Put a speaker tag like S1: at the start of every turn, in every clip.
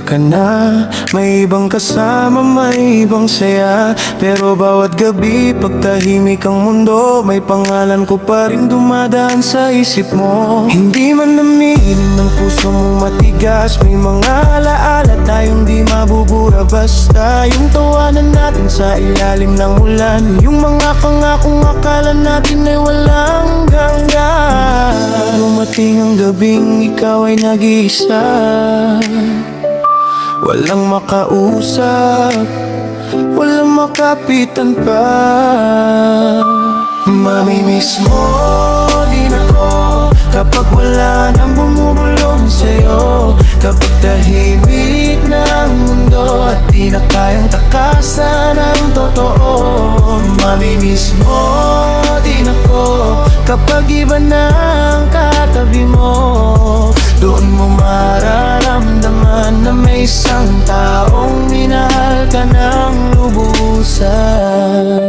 S1: ka na, may ibang kasama, may ibang saya. Pero bawat gabi, pagtahimik ang mundo, may pangalan ko pa rin dumadaan sa isip mo. Hindi man naminin ng puso mong matigas, may mga alaala tayong di mabubura. Basta yung tawanan natin sa ilalim ng ulan, yung mga pangakong akala natin ay walang hanggan. Dumating ang gabing ikaw ay nag-iisa, walang makausap, walang makapitan pa. Mamimiss mo din ako kapag wala nang bumubulong sa'yo, kapag tahimik na ang mundo at di na kayang takasan ang totoo. Mamimiss mo din ako kapag iba na ang katabi mo. Doon mo mararamdaman na may isang taong minahal ka ng lubusan.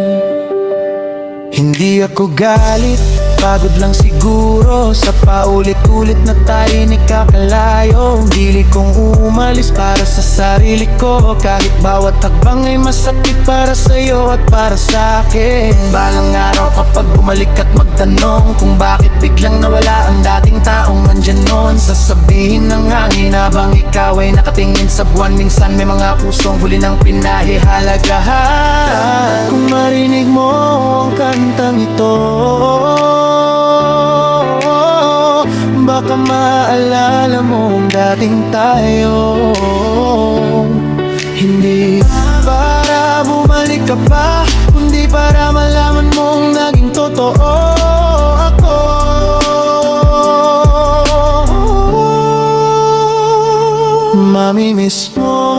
S1: Hindi ako galit, pagod lang siguro sa paulit-ulit na tayo nakakalayo. Dili kong umalis para sa sarili ko, kahit bawat hakbang ay masakit para sa'yo at para sa'kin. Balang araw kapag bumalik at magtanong kung bakit biglang nawala ang dating taong nandyan noon, sasabihin ng hangin habang ikaw ay nakatingin sa buwan. Minsan may mga pusong huli ng pinahihalagahan. Kung marinig mo ang kantang ito, baka maalala mo ang dating tayo. Hindi para bumalik ka pa, kundi para malaman mong naging totoo ako. Mamimiss mo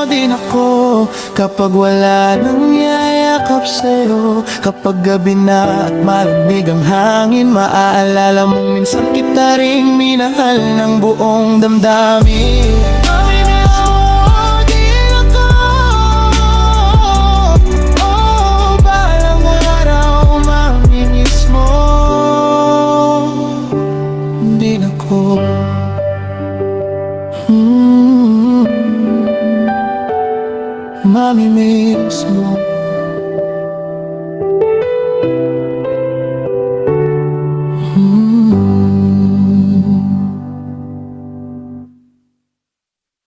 S1: din ako kapag wala nang yayakap sa'yo, kapag gabi na at malamig ang hangin. Maaalala mong minsan kita ring minahal ng buong damdamin. Mamimiss mo din ako, oh, balang araw mamimiss mo din ako. Mamimiss mo.